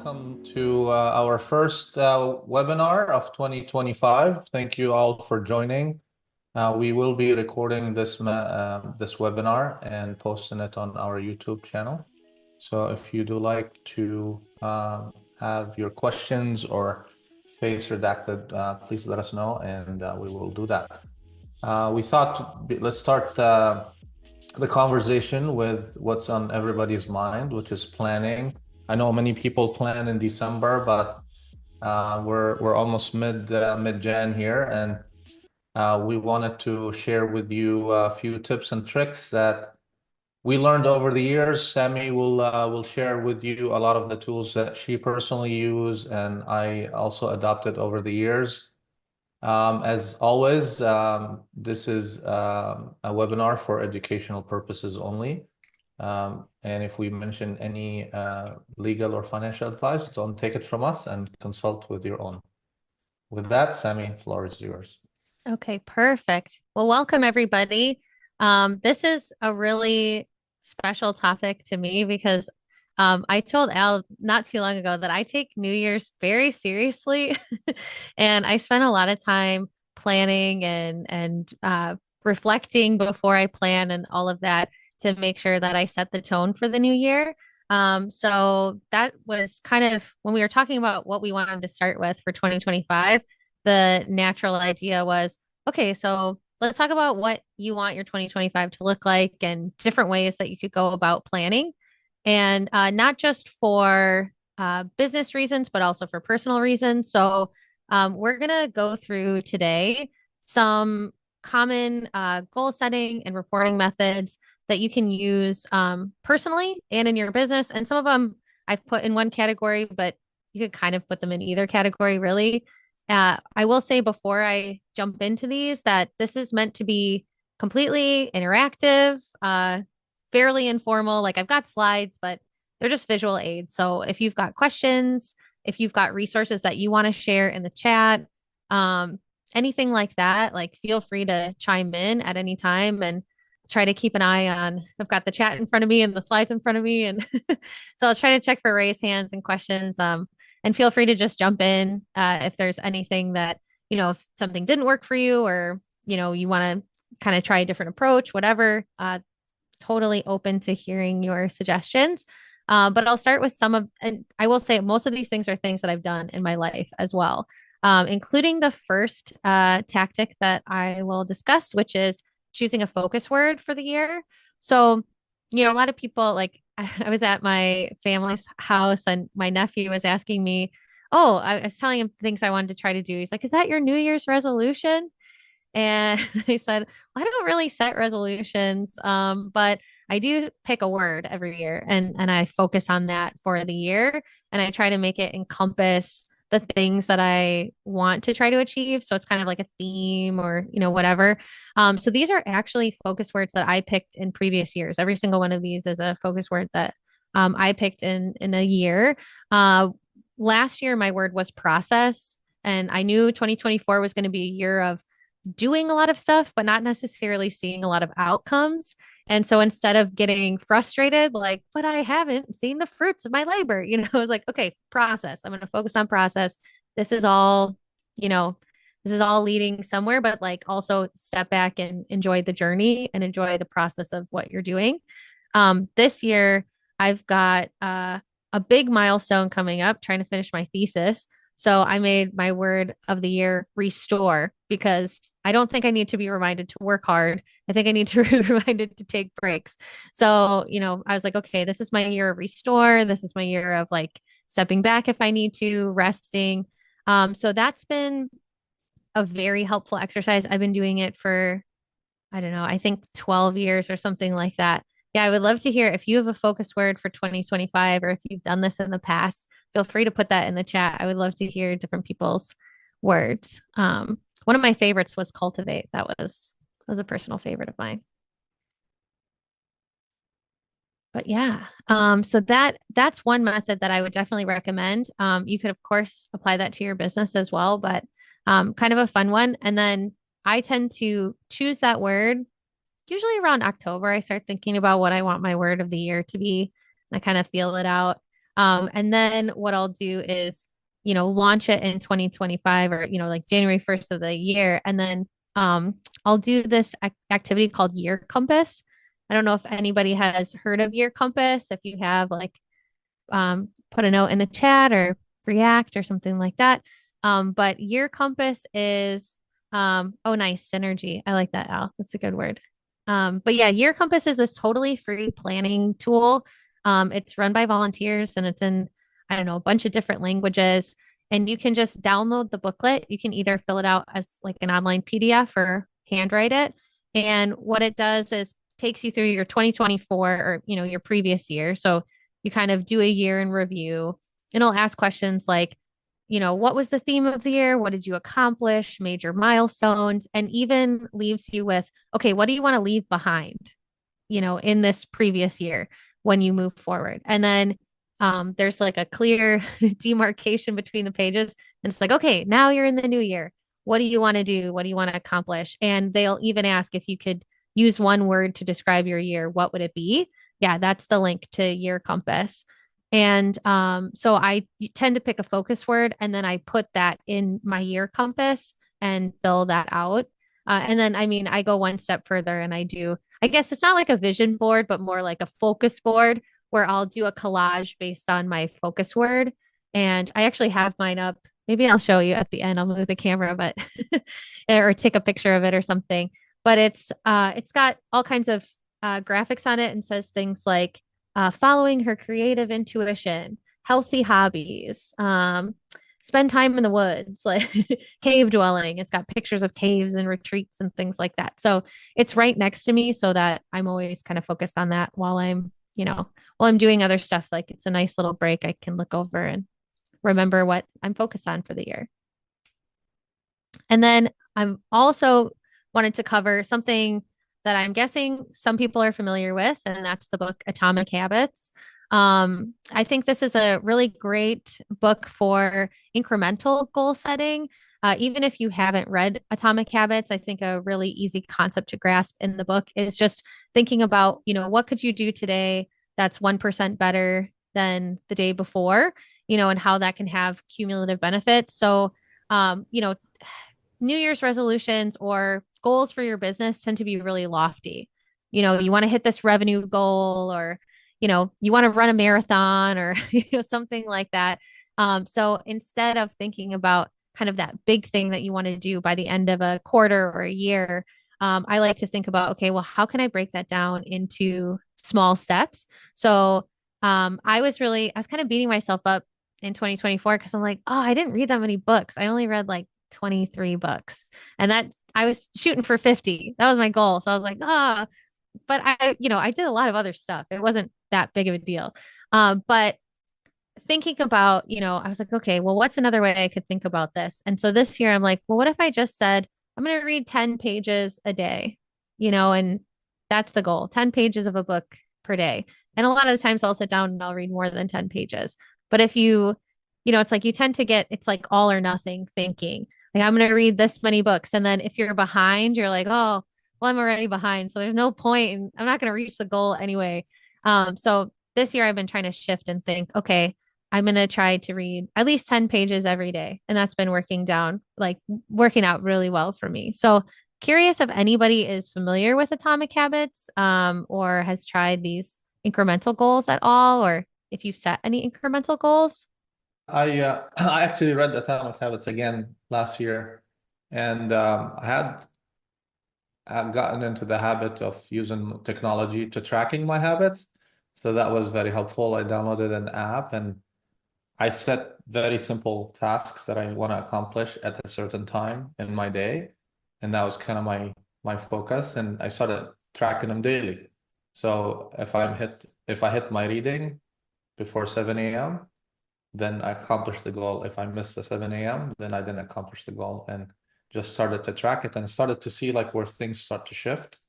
welcome to our first webinar of 2025. Thank you all for joining. We will be recording this webinar and posting it on our YouTube channel. So if you do like to have your questions or face redacted, please let us know, and we will do that. We thought let's start the conversation with what's on everybody's mind, which is planning. I know many people plan in December, but we're almost mid-Jan here, and we wanted to share with you a few tips and tricks that we learned over the years. Sammi will share with you a lot of the tools that she personally use, and I also adopted over the years. As always, this is a webinar for educational purposes only. And if we mention any legal or financial advice, don't take it from us and consult with your own. With that, Sammi, floor is yours. Okay, perfect. Well, welcome everybody. This is a really special topic to me because I told Al not too long ago that I take New Year's very seriously, and I spend a lot of time planning and reflecting before I plan and all of that to make sure that I set the tone for the new year. So that was kind of when we were talking about what we wanted to start with for 2025. The natural idea was, okay, so let's talk about what you want your 2025 to look like and different ways that you could go about planning. And not just for business reasons, but also for personal reasons. So we're going to go through today some common goal setting and reporting methods that you can use personally and in your business. And some of them I've put in one category, but you could kind of put them in either category, really. I will say before I jump into these that this is meant to be completely interactive, fairly informal. Like I've got slides, but they're just visual aids. So if you've got questions, if you've got resources that you want to share in the chat, um, anything like that, like feel free to chime in at any time and try to keep an eye on. I've got the chat in front of me and the slides in front of me. And so I'll try to check for raised hands and questions. And feel free to just jump in if there's anything that, if something didn't work for you or, you want to kind of try a different approach, whatever, totally open to hearing your suggestions. But I'll start with and I will say most of these things are things that I've done in my life as well, including the first tactic that I will discuss, which is choosing a focus word for the year. So, a lot of people like I was at my family's house and my nephew was asking me, oh, I was telling him things I wanted to try to do. He's like, is that your New Year's resolution? And I said, well, I don't really set resolutions, but I do pick a word every year and I focus on that for the year. And I try to make it encompass the things that I want to try to achieve. So it's kind of like a theme or, whatever. So these are actually focus words that I picked in previous years. Every single one of these is a focus word that I picked in a year. Last year, my word was process. And I knew 2024 was going to be a year of doing a lot of stuff, but not necessarily seeing a lot of outcomes. And so instead of getting frustrated, like, but I haven't seen the fruits of my labor, I was like, okay, process. I'm going to focus on process. This is all, you know, this is all leading somewhere, but like also step back and enjoy the journey and enjoy the process of what you're doing. This year, I've got a big milestone coming up, trying to finish my thesis. So I made my word of the year restore because I don't think I need to be reminded to work hard. I think I need to be reminded to take breaks. So, I was like, okay, this is my year of restore. This is my year of like stepping back if I need to, resting. So that's been a very helpful exercise. I've been doing it for, I don't know, I think 12 years or something like that. Yeah, I would love to hear if you have a focus word for 2025 or if you've done this in the past, feel free to put that in the chat. I would love to hear different people's words. One of my favorites was cultivate. That was a personal favorite of mine. But yeah, so that's one method that I would definitely recommend. You could of course apply that to your business as well, but kind of a fun one. And then I tend to choose that word usually around October. I start thinking about what I want my word of the year to be. I kind of feel it out. And then what I'll do is, launch it in 2025 or, like January 1st of the year. And then I'll do this activity called Year Compass. I don't know if anybody has heard of Year Compass. If you have, like, put a note in the chat or react or something like that. But Year Compass is, oh, nice, synergy. I like that, Al. That's a good word. But yeah, Year Compass is this totally free planning tool. It's run by volunteers and it's in, I don't know, a bunch of different languages. And you can just download the booklet. You can either fill it out as like an online PDF or handwrite it. And what it does is takes you through your 2024 or, your previous year. So you kind of do a year in review. And it'll ask questions like, what was the theme of the year? What did you accomplish? Major milestones, and even leaves you with, okay, what do you want to leave behind, in this previous year when you move forward? And then there's like a clear demarcation between the pages. And it's like, okay, now you're in the new year. What do you want to do? What do you want to accomplish? And they'll even ask if you could use one word to describe your year, what would it be? Yeah, that's the link to Year Compass. And so I tend to pick a focus word and then I put that in my year compass and fill that out. And then, I mean, I go one step further and I guess it's not like a vision board, but more like a focus board where I'll do a collage based on my focus word. And I actually have mine up. Maybe I'll show you at the end. I'll move the camera, but or take a picture of it or something. But it's got all kinds of graphics on it and says things like following her creative intuition, healthy hobbies, spend time in the woods, like cave dwelling. It's got pictures of caves and retreats and things like that. So it's right next to me so that I'm always kind of focused on that while I'm doing other stuff. Like it's a nice little break. I can look over and remember what I'm focused on for the year. And then I'm also wanted to cover something that I'm guessing some people are familiar with, and that's the book Atomic Habits. I think this is a really great book for incremental goal setting. Even if you haven't read Atomic Habits, I think a really easy concept to grasp in the book is just thinking about, what could you do today that's 1% better than the day before, and how that can have cumulative benefits. So, New Year's resolutions or goals for your business tend to be really lofty. You want to hit this revenue goal or, you want to run a marathon or, something like that. So instead of thinking about kind of that big thing that you want to do by the end of a quarter or a year, I like to think about, okay, well, how can I break that down into small steps? So I was kind of beating myself up in 2024 because I'm like, oh, I didn't read that many books. I only read like 23 books. And that I was shooting for 50. That was my goal. So I was like, but I did a lot of other stuff. It wasn't that big of a deal. But thinking about, I was like, okay, well, what's another way I could think about this? And so this year I'm like, well, what if I just said, I'm going to read 10 pages a day, and that's the goal, 10 pages of a book per day. And a lot of the times I'll sit down and I'll read more than 10 pages. But if it's like you tend to it's like all or nothing thinking. Like I'm going to read this many books. And then if you're behind, you're like, oh, well, I'm already behind. So there's no point and I'm not going to reach the goal anyway. So this year I've been trying to shift and think, okay, I'm going to try to read at least 10 pages every day. And that's been working out really well for me. So curious if anybody is familiar with Atomic Habits, or has tried these incremental goals at all, or if you've set any incremental goals. I actually read Atomic Habits again last year, and I've gotten into the habit of using technology to tracking my habits. So that was very helpful. I downloaded an app and I set very simple tasks that I want to accomplish at a certain time in my day. And that was kind of my focus. And I started tracking them daily. So if I hit my reading before 7 a.m., then I accomplished the goal. If I missed the 7 a.m., then I didn't accomplish the goal and just started to track it and started to see like where things start to shift.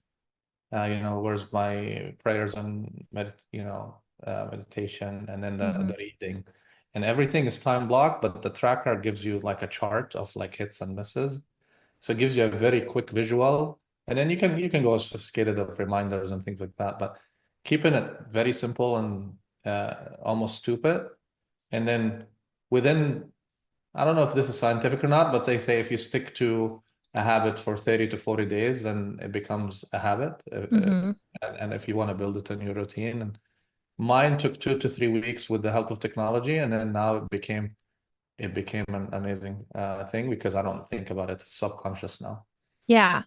Where's my prayers and meditation and then the reading and everything is time blocked, but the tracker gives you like a chart of like hits and misses. So it gives you a very quick visual. And then you can go sophisticated of reminders and things like that. But keeping it very simple and almost stupid. And then within, I don't know if this is scientific or not, but they say if you stick to a habit for 30 to 40 days, then it becomes a habit. Mm-hmm. And if you want to build it in your routine, and mine took 2 to 3 weeks with the help of technology, and then now it became an amazing thing because I don't think about it. It's subconscious now. Yeah.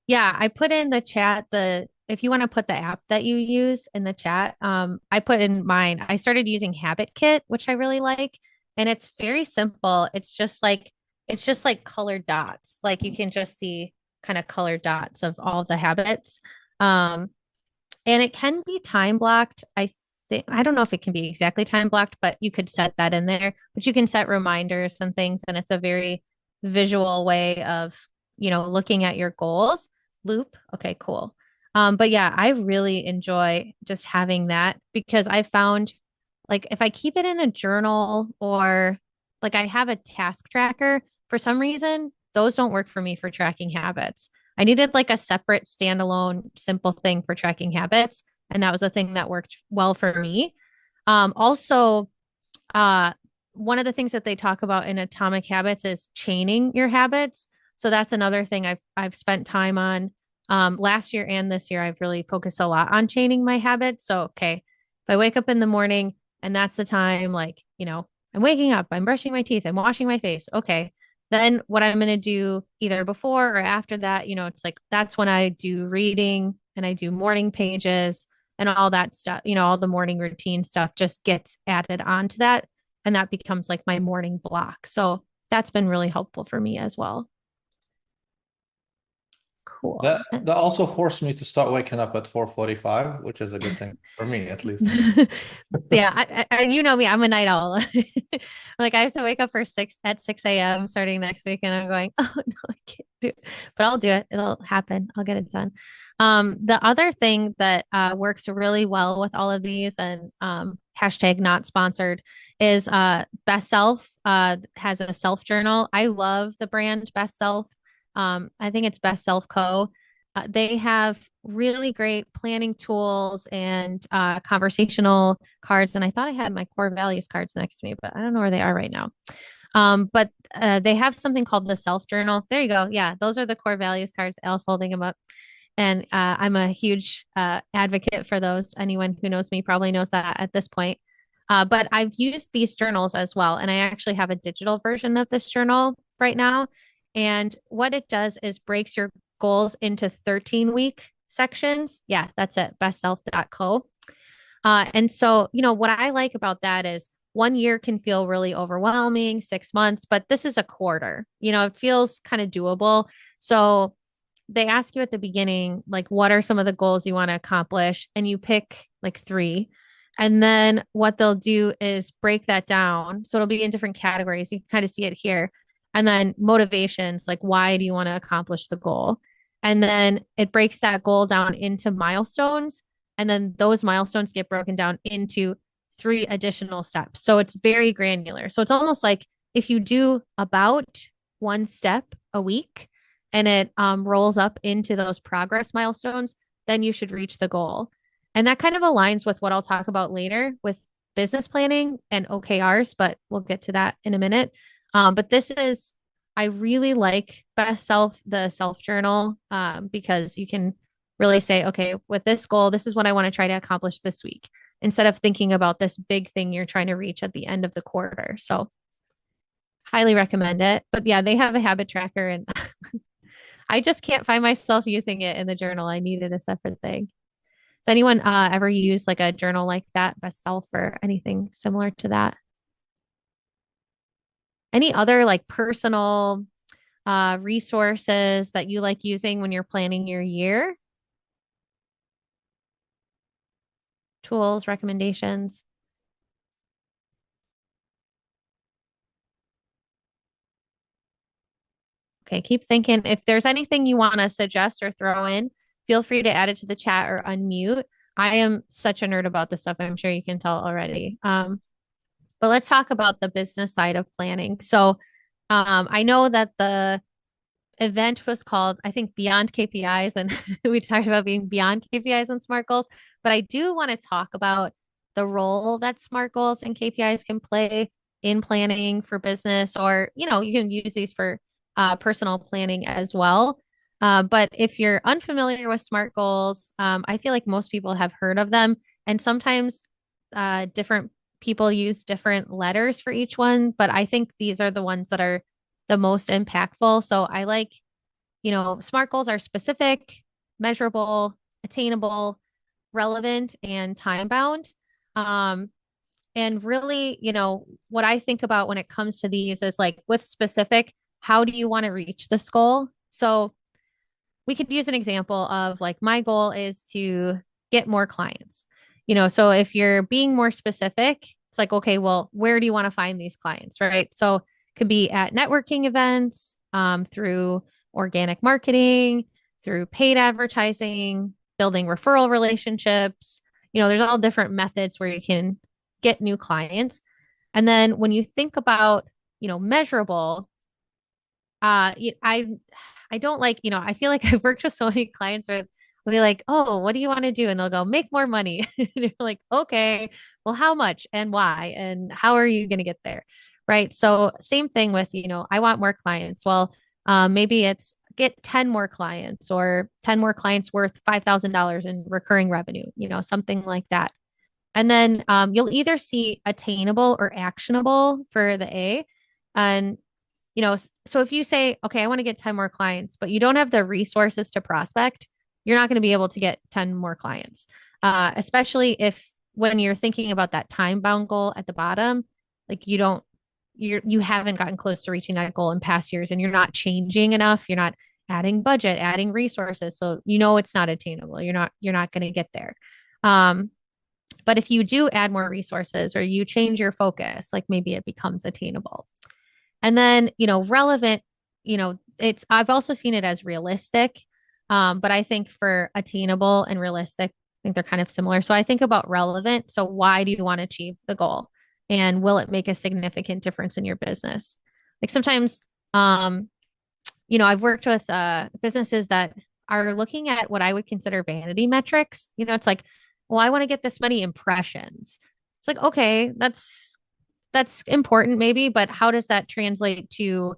Yeah, I put in the chat the if you want to put the app that you use in the chat, I put in mine. I started using Habit Kit, which I really like, and it's very simple. It's just like colored dots. Like you can just see kind of colored dots of all the habits. Um, and it can be time blocked. I don't know if it can be exactly time blocked, but you could set that in there. But you can set reminders and things, and it's a very visual way of, looking at your goals. Loop. Okay, cool. But yeah, I really enjoy just having that because I found like if I keep it in a journal or like I have a task tracker, for some reason, those don't work for me for tracking habits. I needed like a separate standalone simple thing for tracking habits. And that was a thing that worked well for me. Also, uh, one of the things that they talk about in Atomic Habits is chaining your habits. So that's another thing I've spent time on. Last year and this year, I've really focused a lot on chaining my habits. So, okay, if I wake up in the morning and that's the time, like, I'm waking up, I'm brushing my teeth, I'm washing my face. Okay. Then what I'm going to do either before or after that, it's like that's when I do reading and I do morning pages and all that stuff, all the morning routine stuff just gets added onto that. And that becomes like my morning block. So that's been really helpful for me as well. Cool. That also forced me to start waking up at 4:45, which is a good thing for me, at least. Yeah, you know me, I'm a night owl. Like I have to wake up for 6 a.m. starting next week, and I'm going, oh no, I can't do it. But I'll do it. It'll happen. I'll get it done. The other thing that works really well with all of these and hashtag not sponsored is Best Self has a self journal. I love the brand Best Self. I think it's BestSelf Co. They have really great planning tools and conversational cards. And I thought I had my core values cards next to me, but I don't know where they are right now. But they have something called the self journal. There you go. Yeah, those are the core values cards. Al's holding them up. And I'm a huge advocate for those. Anyone who knows me probably knows that at this point. But I've used these journals as well. And I actually have a digital version of this journal right now. And what it does is breaks your goals into 13-week sections. Yeah, that's it, bestself.co. And so, what I like about that is 1 year can feel really overwhelming, 6 months, but this is a quarter. It feels kind of doable. So they ask you at the beginning, like, what are some of the goals you want to accomplish? And you pick like three. And then what they'll do is break that down. So it'll be in different categories. You can kind of see it here. And then motivations, like, why do you want to accomplish the goal? And then it breaks that goal down into milestones. And then those milestones get broken down into 3 additional steps. So it's very granular. So it's almost like if you do about 1 step a week and it rolls up into those progress milestones, then you should reach the goal. And that kind of aligns with what I'll talk about later with business planning and OKRs, but we'll get to that in a minute. But I really like the self journal, because you can really say, okay, with this goal, this is what I want to try to accomplish this week, instead of thinking about this big thing you're trying to reach at the end of the quarter. So highly recommend it. But yeah, they have a habit tracker and I just can't find myself using it in the journal. I needed a separate thing. Does anyone ever use like a journal like that, Best Self, or anything similar to that? Any other like personal resources that you like using when you're planning your year? Tools, recommendations? Okay, keep thinking. If there's anything you want to suggest or throw in, feel free to add it to the chat or unmute. I am such a nerd about this stuff. I'm sure you can tell already. But let's talk about the business side of planning. So I know that the event was called, I think, Beyond KPIs, and we talked about being beyond KPIs and SMART goals. But I do want to talk about the role that SMART goals and KPIs can play in planning for business, or, you can use these for personal planning as well. But if you're unfamiliar with SMART goals, I feel like most people have heard of them. And sometimes different people use different letters for each one, but I think these are the ones that are the most impactful. So I like, SMART goals are specific, measurable, attainable, relevant, and time bound. Um, and really, what I think about when it comes to these is like with specific, how do you want to reach this goal? So we could use an example of like my goal is to get more clients. So if you're being more specific, it's like, okay, well, where do you want to find these clients, right? So it could be at networking events, through organic marketing, through paid advertising, building referral relationships. There's all different methods where you can get new clients. And then when you think about, measurable, I don't like, I feel like I've worked with so many clients where they'll be like, oh, what do you want to do? And they'll go, make more money. And you're like, okay, well, how much and why? And how are you going to get there? Right. So same thing with, I want more clients. Well, maybe it's get 10 more clients or 10 more clients worth $5,000 in recurring revenue, something like that. And then you'll either see attainable or actionable for the A. And so if you say, okay, I want to get 10 more clients, but you don't have the resources to prospect, you're not going to be able to get 10 more clients. Especially if when you're thinking about that time bound goal at the bottom, like you haven't gotten close to reaching that goal in past years and you're not changing enough. You're not adding budget, adding resources. So it's not attainable. You're not going to get there. But if you do add more resources or you change your focus, like maybe it becomes attainable. And then, relevant, I've also seen it as realistic. But I think for attainable and realistic, I think they're kind of similar. So I think about relevant. So why do you want to achieve the goal? And will it make a significant difference in your business? Like sometimes, I've worked with businesses that are looking at what I would consider vanity metrics. It's like, well, I want to get this many impressions. It's like, okay, that's important maybe, but how does that translate to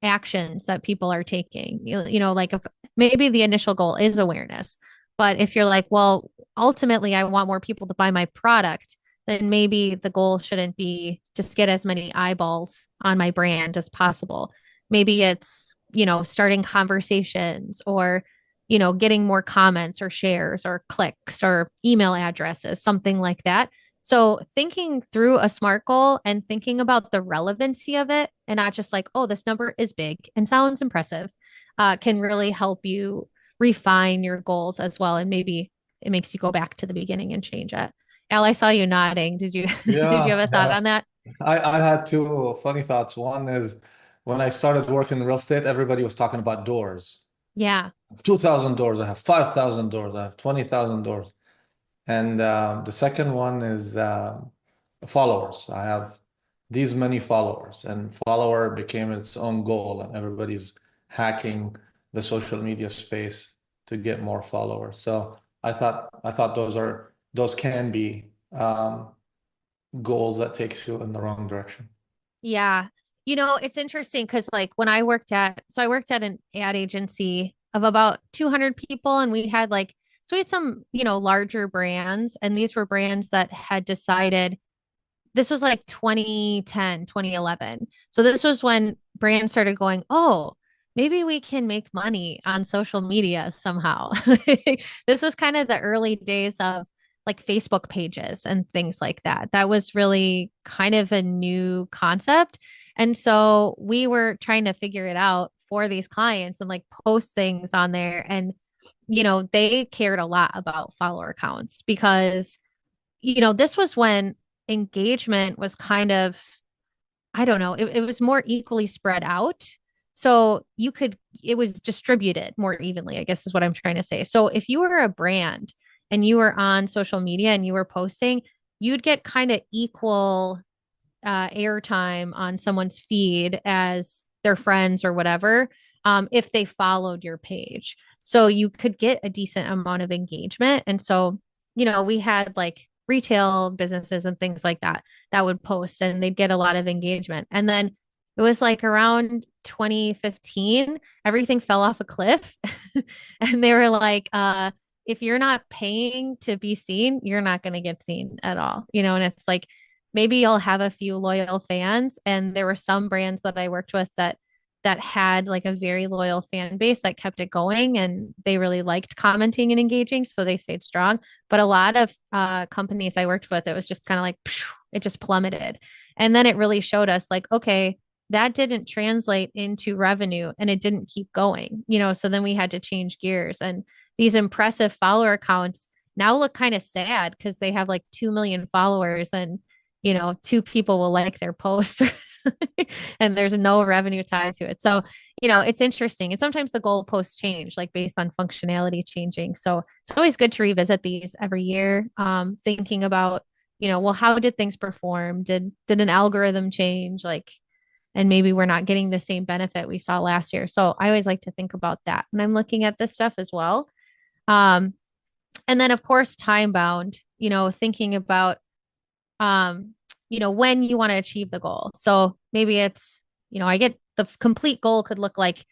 actions that people are taking? Like if maybe the initial goal is awareness, but if you're like, well, ultimately I want more people to buy my product, then maybe the goal shouldn't be just get as many eyeballs on my brand as possible. Maybe it's, starting conversations or, getting more comments or shares or clicks or email addresses, something like that. So thinking through a SMART goal and thinking about the relevancy of it and not just like, oh, this number is big and sounds impressive, can really help you refine your goals as well. And maybe it makes you go back to the beginning and change it. Al, I saw you nodding. Did you did you Yeah, have a thought yeah. on that? I had two funny thoughts. One is when I started working in real estate, everybody was talking about doors. Yeah. I have 2,000 doors, I have 5,000 doors, I have 20,000 doors. And the second one is followers. I have these many followers, and follower became its own goal, and everybody's hacking the social media space to get more followers. So I thought those can be goals that take you in the wrong direction. Yeah. It's interesting because like when I worked at an ad agency of about 200 people and we had some, larger brands, and these were brands that had decided this was like 2010, 2011. So this was when brands started going, oh, maybe we can make money on social media somehow. This was kind of the early days of like Facebook pages and things like that. That was really kind of a new concept. And so we were trying to figure it out for these clients and like post things on there. And, they cared a lot about follower counts because, this was when engagement was kind of, I don't know, it was more equally spread out. So it was distributed more evenly, I guess is what I'm trying to say. So if you were a brand and you were on social media and you were posting, you'd get kind of equal airtime on someone's feed as their friends or whatever, if they followed your page. So you could get a decent amount of engagement. And so, we had like retail businesses and things like that that would post and they'd get a lot of engagement. And then it was like around 2015, everything fell off a cliff. And they were like, if you're not paying to be seen, you're not going to get seen at all, and it's like maybe you'll have a few loyal fans. And there were some brands that I worked with that had like a very loyal fan base that kept it going and they really liked commenting and engaging, so they stayed strong. But a lot of companies I worked with, it was just kind of like it just plummeted. And then it really showed us like, okay, that didn't translate into revenue and it didn't keep going, so then we had to change gears. And these impressive follower accounts now look kind of sad because they have like 2 million followers and two people will like their post and there's no revenue tied to it. So, it's interesting. And sometimes the goalposts change, like based on functionality changing. So it's always good to revisit these every year, thinking about, well, how did things perform? Did an algorithm change? Like, and maybe we're not getting the same benefit we saw last year. So I always like to think about that when I'm looking at this stuff as well. Um, and then of course, time bound, thinking about when you want to achieve the goal. So maybe it's, I get the complete goal could look like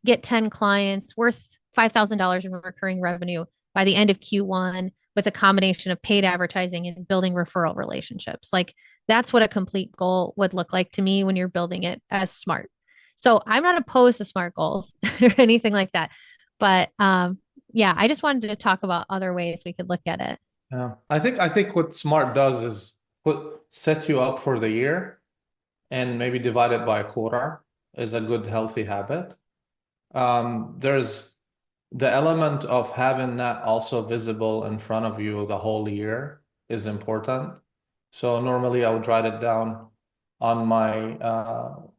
get 10 clients worth $5,000 in recurring revenue by the end of Q1 with a combination of paid advertising and building referral relationships. Like that's what a complete goal would look like to me when you're building it as smart. So I'm not opposed to smart goals or anything like that. But yeah, I just wanted to talk about other ways we could look at it. Yeah. I think what SMART does is set you up for the year and maybe divide it by a quarter is a good healthy habit. There's the element of having that also visible in front of you the whole year is important. So normally I would write it down on my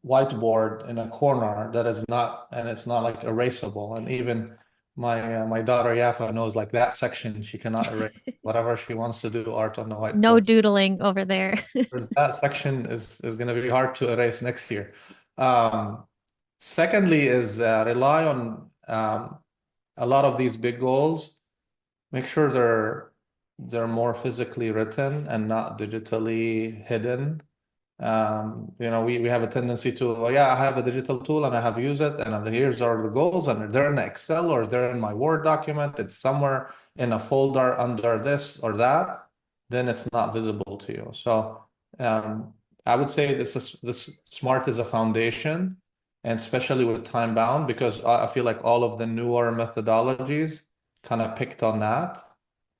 whiteboard in a corner that is not, and it's not like erasable. And even my daughter Yafa knows like that section she cannot erase. Whatever she wants to do art on the No whiteboard. doodling over there. That section is going to be hard to erase next year. Um, Secondly is rely on a lot of these big goals. Make sure they're more physically written and not digitally hidden. We have a tendency to, oh, yeah, I have a digital tool and I have used it, and here's are the goals, and they're in Excel or they're in my Word document. It's somewhere in a folder under this or that. Then it's not visible to you. So I would say this SMART is a foundation, and especially with time bound, because I feel like all of the newer methodologies kind of picked on that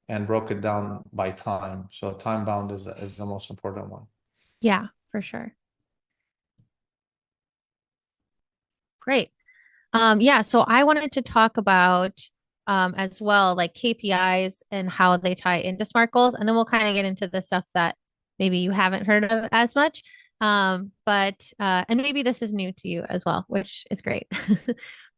and broke it down by time. So time bound is the most important one. Yeah, for sure. Great. Yeah, so I wanted to talk about as well, like KPIs and how they tie into SMART goals, and then we'll kind of get into the stuff that maybe you haven't heard of as much. But and maybe this is new to you as well, which is great.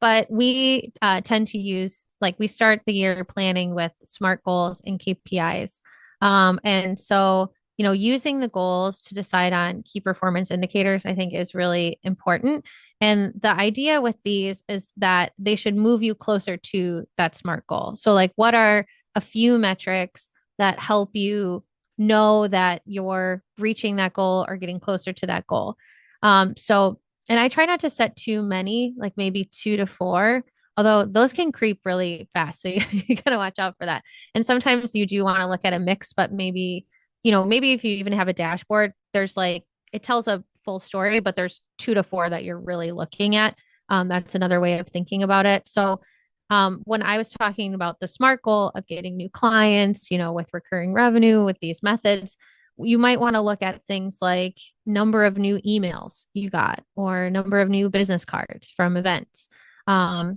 But we tend to use like we start the year planning with SMART goals and KPIs. And so using the goals to decide on key performance indicators, I think is really important. And the idea with these is that they should move you closer to that SMART goal. So, like, what are a few metrics that help you know that you're reaching that goal or getting closer to that goal? And I try not to set too many, like maybe 2 to 4, although those can creep really fast. So you got to watch out for that. And sometimes you do want to look at a mix, but maybe if you even have a dashboard, there's like, it tells a full story, but there's 2 to 4 that you're really looking at. That's another way of thinking about it. So when I was talking about the SMART goal of getting new clients, with recurring revenue, with these methods, you might want to look at things like number of new emails you got or number of new business cards from events, a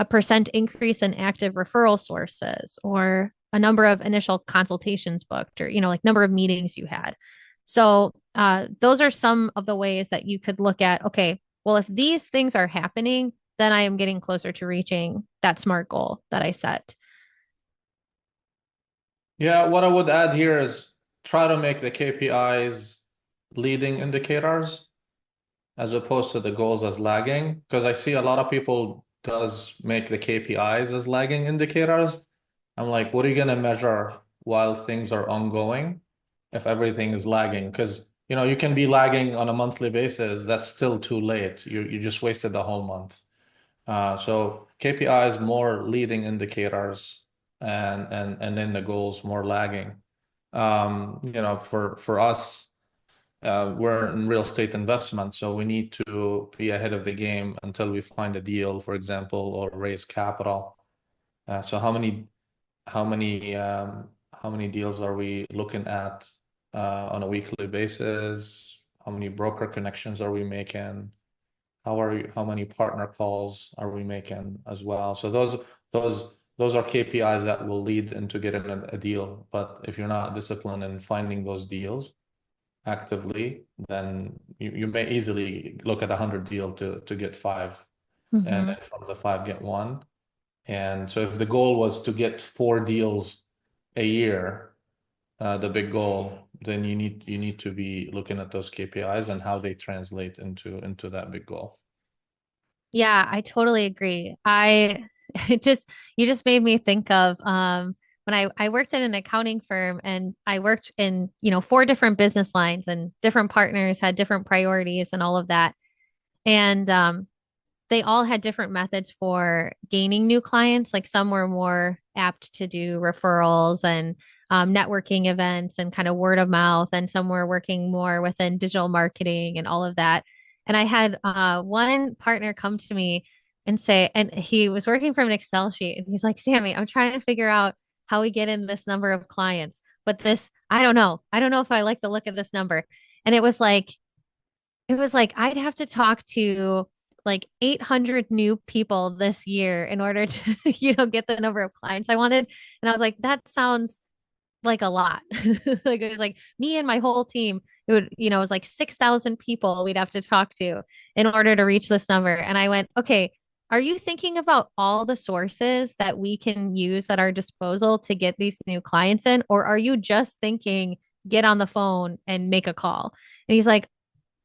percent increase in active referral sources, or a number of initial consultations booked, or, like number of meetings you had. So those are some of the ways that you could look at, okay, well, if these things are happening, then I am getting closer to reaching that SMART goal that I set. Yeah, what I would add here is try to make the KPIs leading indicators as opposed to the goals as lagging, because I see a lot of people does make the KPIs as lagging indicators. I'm like, what are you going to measure while things are ongoing if everything is lagging. Because, you can be lagging on a monthly basis. That's still too late. You just wasted the whole month. So KPIs more leading indicators and then the goals more lagging. For us, we're in real estate investment, so we need to be ahead of the game until we find a deal, for example, or raise capital. So how many deals are we looking at on a weekly basis? How many broker connections are we making? How many partner calls are we making as well? So those are KPIs that will lead into getting a deal. But if you're not disciplined in finding those deals actively, then you may easily look at 100 deal to get five, and Mm-hmm. then from the five get one. And so if the goal was to get 4 deals a year, the big goal, then you need to be looking at those KPIs and how they translate into that big goal. Yeah, I totally agree. It just you just made me think of when I worked in an accounting firm and I worked in, 4 different business lines and different partners had different priorities and all of that. And they all had different methods for gaining new clients. Like some were more apt to do referrals and networking events and kind of word of mouth, and some were working more within digital marketing and all of that. And I had one partner come to me and say, and he was working from an Excel sheet, and he's like, Sammy, I'm trying to figure out how we get in this number of clients, but this, I don't know. I don't know if I like the look of this number. And it was like I'd have to talk to like 800 new people this year in order to, get the number of clients I wanted. And I was like, that sounds like a lot. Like it was like me and my whole team. It was like 6,000 people we'd have to talk to in order to reach this number. And I went, okay, are you thinking about all the sources that we can use at our disposal to get these new clients in? Or are you just thinking, get on the phone and make a call? And he's like,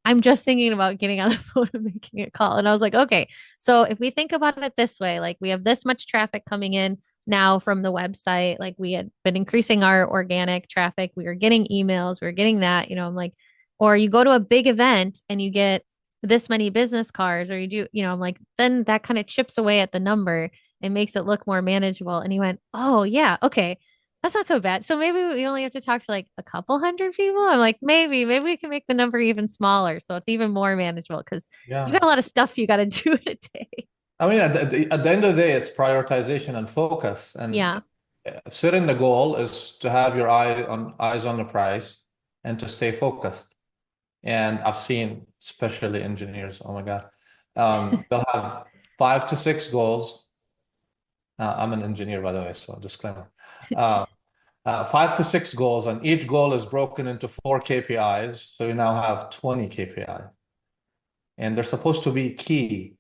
I'm just thinking about getting on the phone and making a call. And I was like, okay, so if we think about it this way, like we have this much traffic coming in now from the website, like we had been increasing our organic traffic, we were getting emails, we were getting that, I'm like, or you go to a big event and you get this many business cards, or you do, I'm like, then that kind of chips away at the number and makes it look more manageable. And he went, oh, yeah, okay, that's not so bad. So maybe we only have to talk to like a couple hundred people. I'm like, maybe we can make the number even smaller so it's even more manageable because you got Yeah. a lot of stuff you got to do in a day. I mean, at the end of the day, it's prioritization and focus. And Yeah. setting the goal is to have your eyes on the prize and to stay focused. And I've seen, especially engineers, oh my God, they'll have 5 to 6 goals. I'm an engineer, by the way, so disclaimer. Uh, 5 to 6 goals, and each goal is broken into 4 KPIs. So you now have 20 KPIs, and they're supposed to be key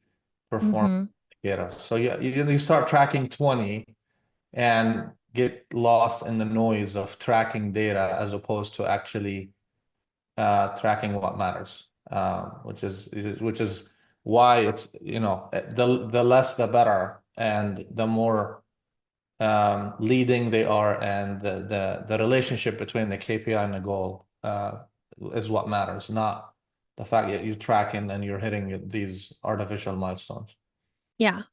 performance Mm-hmm. indicators. So you start tracking 20 and get lost in the noise of tracking data as opposed to actually tracking what matters, which is why it's the less the better, and the more leading they are, and the relationship between the KPI and the goal is what matters, not the fact that you're tracking and you're hitting these artificial milestones. Yeah.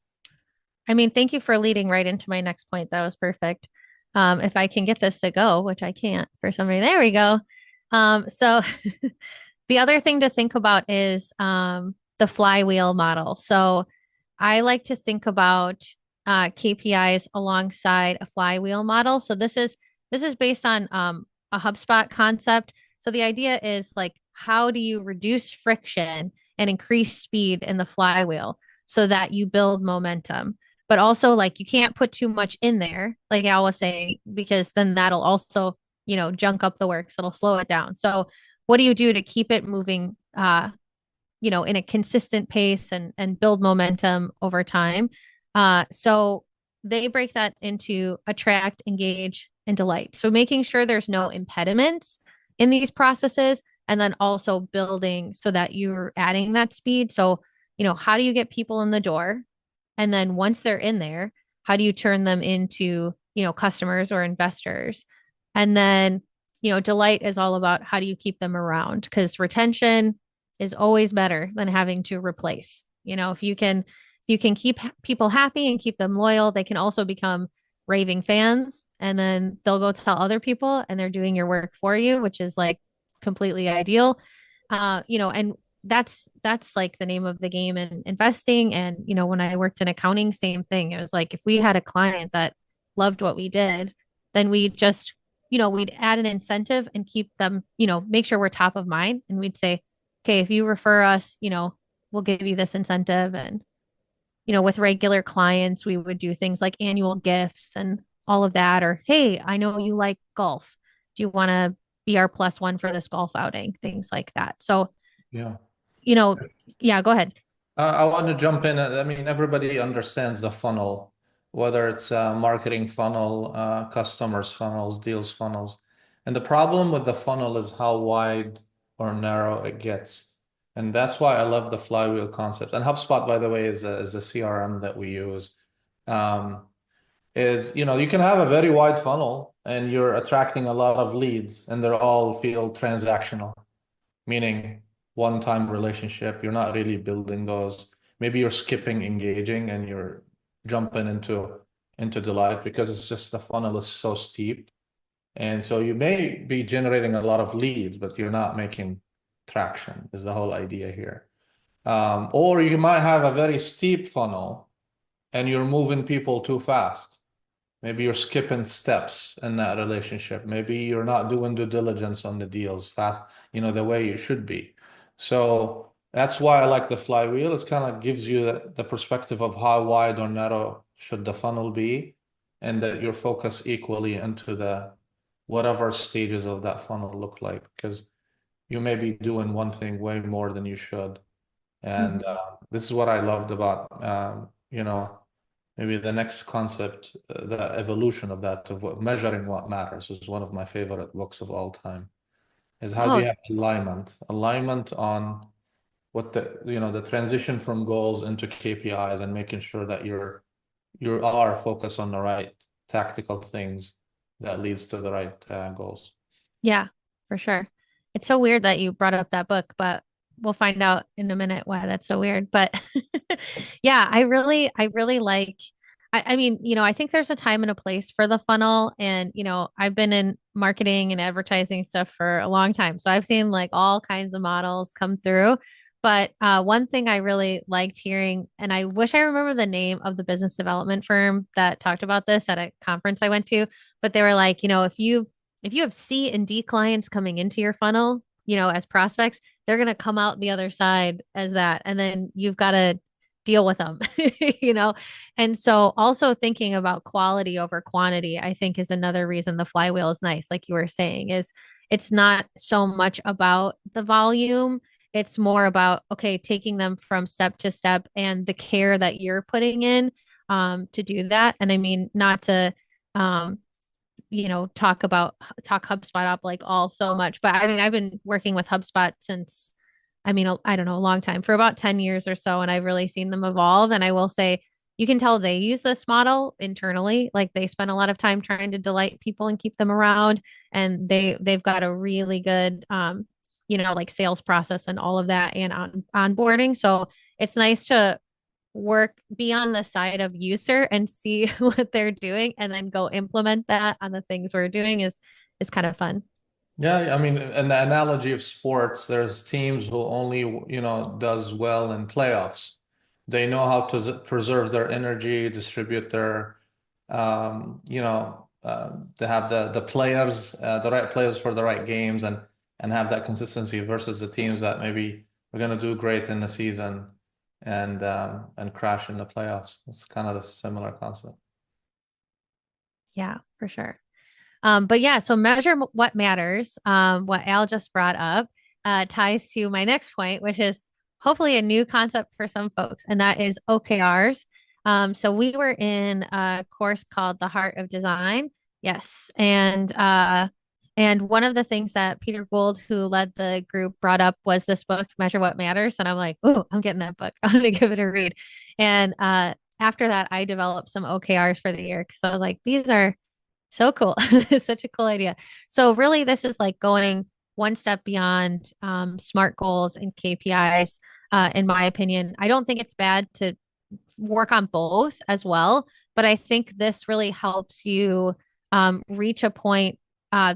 I mean, thank you for leading right into my next point. That was perfect. If I can get this to go, which I can't for some reason, there we go. So the other thing to think about is the flywheel model. So I like to think about KPIs alongside a flywheel model. So this is based on a HubSpot concept. So the idea is like, how do you reduce friction and increase speed in the flywheel so that you build momentum? But also, like, you can't put too much in there, like I was saying, because then that'll also, junk up the works. It'll slow it down. So what do you do to keep it moving in a consistent pace and build momentum over time? So they break that into attract, engage, and delight. So making sure there's no impediments in these processes, and then also building so that you're adding that speed. So, how do you get people in the door? And then once they're in there, how do you turn them into, customers or investors? And then, delight is all about how do you keep them around? Because retention is always better than having to replace. If you can keep people happy and keep them loyal, they can also become raving fans, and then they'll go tell other people and they're doing your work for you, which is like completely ideal. And that's like the name of the game in investing. And when I worked in accounting, same thing. It was like if we had a client that loved what we did, then we just we'd add an incentive and keep them, make sure we're top of mind. And we'd say, okay, if you refer us, we'll give you this incentive. And with regular clients, we would do things like annual gifts and all of that. Or, hey, I know you like golf. Do you want to be our plus one for this golf outing? Things like that. So, Yeah. you know, yeah, go ahead. I want to jump in. I mean, everybody understands the funnel, whether it's a marketing funnel, customers funnels, deals funnels. And the problem with the funnel is how wide or narrow it gets. And that's why I love the flywheel concept. And HubSpot, by the way, is a CRM that we use. Um, you can have a very wide funnel and you're attracting a lot of leads and they're all feel transactional, meaning one-time relationship. You're not really building those. Maybe you're skipping engaging and you're jumping into delight because it's just the funnel is so steep. And so you may be generating a lot of leads, but you're not making traction, is the whole idea here. Or you might have a very steep funnel and you're moving people too fast. Maybe you're skipping steps in that relationship. Maybe you're not doing due diligence on the deals fast, the way you should be. So that's why I like the flywheel. It kind of gives you the perspective of how wide or narrow should the funnel be, and that you're focused equally into the whatever stages of that funnel look like, because you may be doing one thing way more than you should. And Mhm. this is what I loved about, maybe the next concept, the evolution of that, of measuring what matters, is one of my favorite books of all time. Is how do Oh, you have alignment on what the transition from goals into KPIs, and making sure that you are focused on the right tactical things that leads to the right goals. yeah, for sure. It's so weird that you brought up that book, but we'll find out in a minute why that's so weird. But yeah, I really like, I mean, I think there's a time and a place for the funnel. And, I've been in marketing and advertising stuff for a long time. So I've seen like all kinds of models come through. But one thing I really liked hearing, and I wish I remember the name of the business development firm that talked about this at a conference I went to, but they were like, if you have C and D clients coming into your funnel, as prospects, they're going to come out the other side as that. And then you've got to deal with them, you know? And so also thinking about quality over quantity, I think is another reason the flywheel is nice. Like you were saying, is it's not so much about the volume. It's more about, okay, taking them from step to step and the care that you're putting in to do that. And I mean, not to, um, talk HubSpot up like all so much. But I mean, I've been working with HubSpot since, I mean, I don't know, a long time, for about 10 years or so. And I've really seen them evolve. And I will say, you can tell they use this model internally. Like they spend a lot of time trying to delight people and keep them around. And they've got a really good, like sales process and all of that and onboarding. So it's nice to be on the side of user and see what they're doing and then go implement that on the things we're doing is kind of fun. Yeah, I mean, in the analogy of sports, there's teams who only, does well in playoffs. They know how to preserve their energy, distribute their, to have the players, the right players for the right games, and have that consistency versus the teams that maybe are going to do great in the season and crash in the playoffs. It's kind of the similar concept. Yeah, for sure. But yeah, so measure what matters. What Al just brought up ties to my next point, which is hopefully a new concept for some folks, and that is OKRs. So we were in a course called The Heart of Design. Yes. And one of the things that Peter Gould, who led the group, brought up was this book, Measure What Matters. And I'm like, oh, I'm getting that book. I'm gonna give it a read. And after that, I developed some OKRs for the year because I was like, these are So cool. It's such a cool idea. So really this is like going one step beyond SMART goals and KPIs, in my opinion. I don't think it's bad to work on both as well, but I think this really helps you reach a point.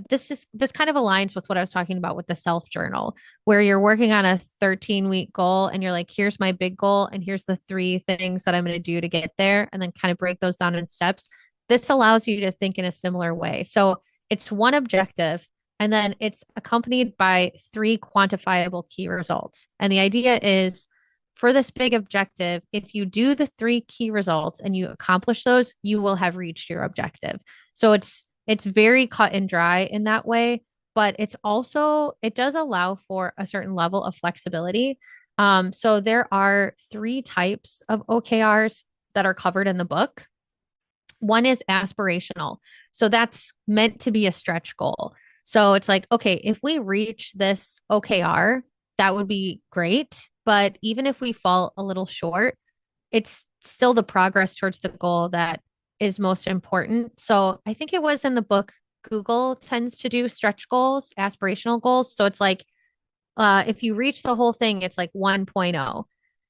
This kind of aligns with what I was talking about with the self journal, where you're working on a 13-week goal and you're like, here's my big goal, and here's the three things that I'm going to do to get there, and then kind of break those down in steps. This allows you to think in a similar way. So it's one objective, and then it's accompanied by three quantifiable key results. And the idea is for this big objective, if you do the three key results and you accomplish those, you will have reached your objective. So it's very cut and dry in that way, but it's also it does allow for a certain level of flexibility. So there are three types of OKRs that are covered in the book. One is aspirational. So that's meant to be a stretch goal. So it's like, okay, if we reach this OKR, that would be great. But even if we fall a little short, it's still the progress towards the goal that is most important. So I think it was in the book, Google tends to do stretch goals, aspirational goals. So it's like if you reach the whole thing, it's like 1.0.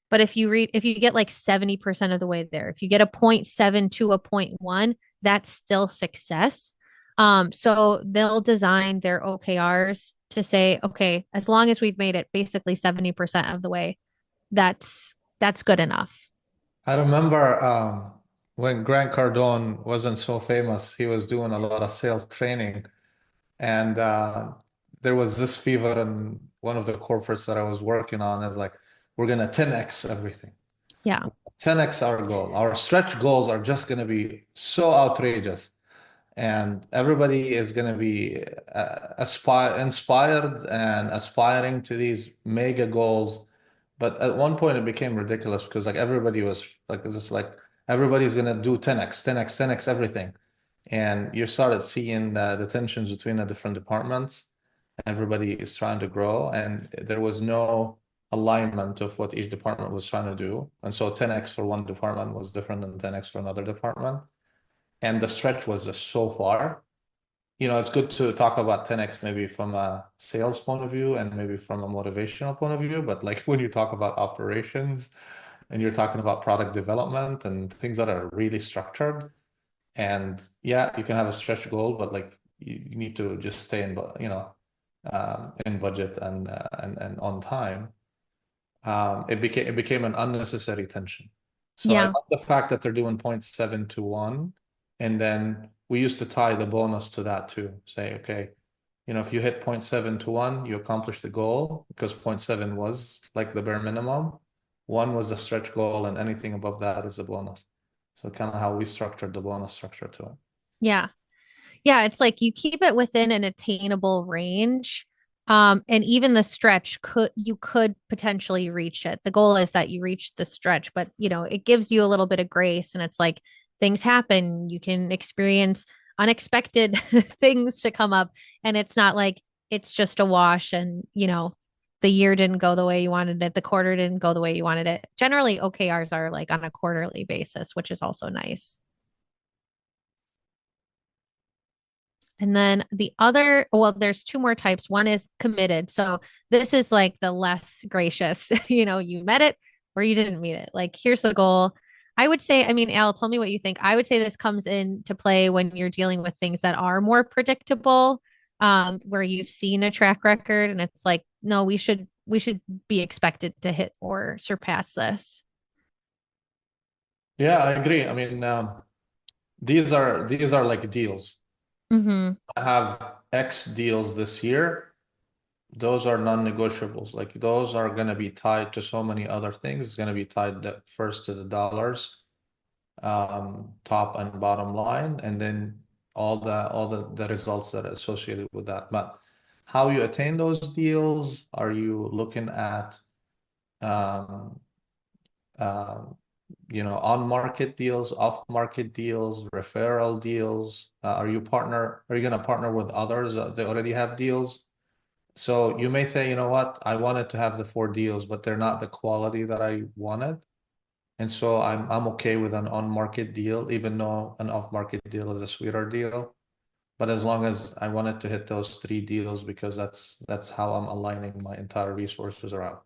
But if you get like 70% of the way there, if you get a point 0.7 to a point 0.1, that's still success. So they'll design their OKRs to say, okay, as long as we've made it basically 70% of the way, that's good enough. I remember when Grant Cardone wasn't so famous, he was doing a lot of sales training. And there was this fever in one of the corporates that I was working on. It's like, we're going to 10x everything. Yeah. 10x our goal. Our stretch goals are just going to be so outrageous. And everybody is going to be inspired and aspiring to these mega goals. But at one point, it became ridiculous because like everybody was like, it's like everybody's going to do 10x, 10x, 10x everything. And you started seeing the tensions between the different departments. Everybody is trying to grow, and there was no alignment of what each department was trying to do. And so 10x for one department was different than 10x for another department. And the stretch was just so far. It's good to talk about 10x maybe from a sales point of view and maybe from a motivational point of view. But like when you talk about operations and you're talking about product development and things that are really structured, and yeah, you can have a stretch goal, but like you need to just stay in budget and on time. It became an unnecessary tension. So I Yeah. love the fact that they're doing 0.7 to 1. And then we used to tie the bonus to that too. Say, okay, if you hit 0.7 to 1, you accomplish the goal because 0.7 was like the bare minimum. 1 was the stretch goal, and anything above that is a bonus. So kind of how we structured the bonus structure to it. Yeah. Yeah, it's like you keep it within an attainable range. And even the stretch you could potentially reach it. The goal is that you reach the stretch, but it gives you a little bit of grace and it's like things happen. You can experience unexpected things to come up and it's not like it's just a wash and the year didn't go the way you wanted it, the quarter didn't go the way you wanted it. Generally, OKRs are like on a quarterly basis, which is also nice. And then the other, well, there's two more types. One is committed. So this is like the less gracious, you met it or you didn't meet it. Like, here's the goal. I would say, I mean, Al, tell me what you think. I would say this comes into play when you're dealing with things that are more predictable, where you've seen a track record and it's like, no, we should be expected to hit or surpass this. Yeah, I agree. I mean, these are like deals. Mm-hmm. I have X deals this year. Those are non-negotiables. Like those are going to be tied to so many other things. It's going to be tied first to the dollars, top and bottom line, and then all the results that are associated with that. But how you attain those deals? Are you looking at um, um, on-market deals, off-market deals, referral deals? Are you going to partner with others that they already have deals? So you may say, you know what, I wanted to have the 4 deals, but they're not the quality that I wanted. And so I'm okay with an on-market deal, even though an off-market deal is a sweeter deal. But as long as I wanted to hit those 3 deals, because that's how I'm aligning my entire resources around.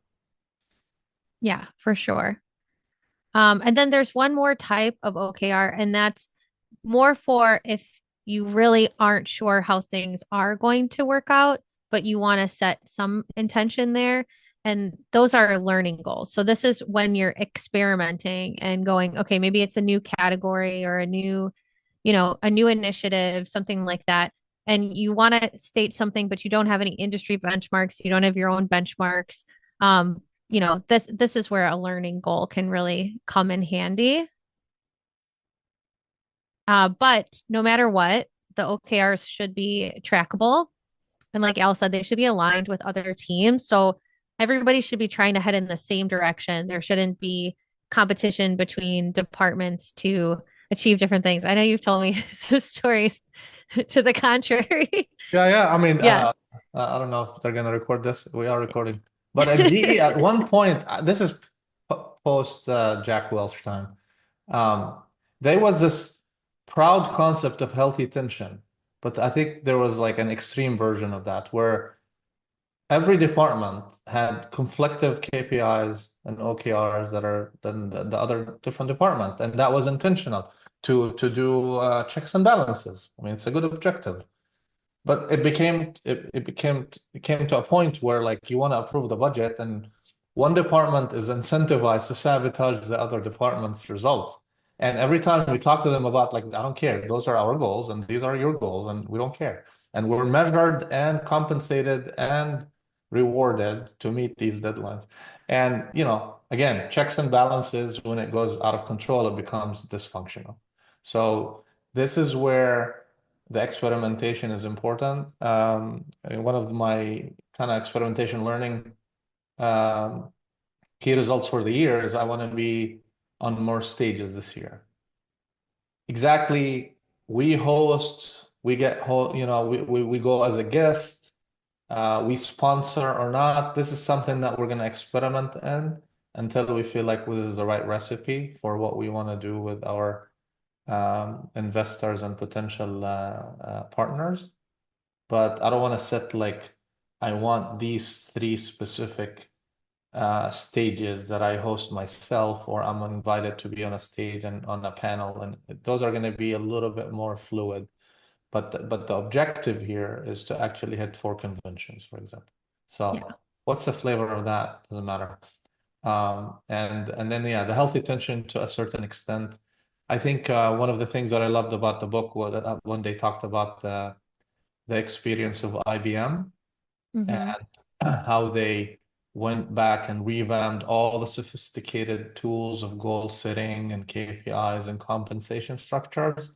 Yeah, for sure. And then there's one more type of OKR, and that's more for if you really aren't sure how things are going to work out, but you want to set some intention there. And those are learning goals. So this is when you're experimenting and going, okay, maybe it's a new category or a new, a new initiative, something like that. And you want to state something, but you don't have any industry benchmarks. You don't have your own benchmarks. This is where a learning goal can really come in handy. But no matter what, the OKRs should be trackable. And like Al said, they should be aligned with other teams. So everybody should be trying to head in the same direction. There shouldn't be competition between departments to achieve different things. I know you've told me some stories to the contrary. Yeah. I mean, Yeah. I don't know if they're gonna record this. We are recording. But at GE, at one point, this is post Jack Welch time. Um, there was this proud concept of healthy tension, but I think there was like an extreme version of that where every department had conflictive KPIs and OKRs that are than the other different department, and that was intentional to do checks and balances. I mean, it's a good objective. But it came to a point where like you want to approve the budget and one department is incentivized to sabotage the other department's results. And every time we talk to them about like, I don't care, those are our goals and these are your goals and we don't care. And we're measured and compensated and rewarded to meet these deadlines. And again, checks and balances, when it goes out of control, it becomes dysfunctional. So this is where the experimentation is important. And one of my kind of experimentation learning key results for the year is I want to be on more stages this year. Exactly, we host, we get, we go as a guest, we sponsor or not. This is something that we're going to experiment in until we feel like this is the right recipe for what we want to do with our investors and potential partners. But I don't want to set like, I want these 3 specific stages that I host myself, or I'm invited to be on a stage and on a panel, and those are going to be a little bit more fluid. But the objective here is to actually hit 4 conventions, for example. Yeah. So what's the flavor of that? Doesn't matter. And then yeah, the healthy tension to a certain extent. I think one of the things that I loved about the book was that when they talked about the experience of IBM Mm-hmm. and how they went back and revamped all the sophisticated tools of goal setting and KPIs and compensation structures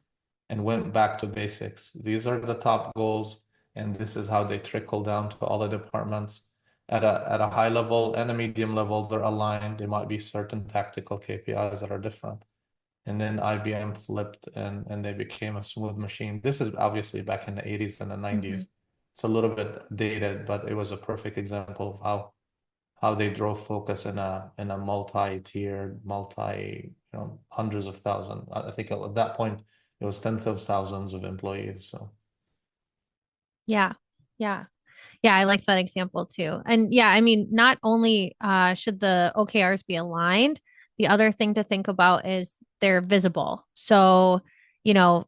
and went back to basics. These are the top goals, and this is how they trickle down to all the departments. At a high level and a medium level, they're aligned. There might be certain tactical KPIs that are different. And then IBM flipped and they became a smooth machine. This is obviously back in the 80s and the 90s. Mm-hmm. It's a little bit dated, but it was a perfect example of how they drove focus in a multi-tiered, hundreds of thousands. I think at that point it was tens of thousands of employees. So Yeah. Yeah. Yeah, I like that example too. And yeah, I mean, not only should the OKRs be aligned, the other thing to think about is they're visible. So, you know,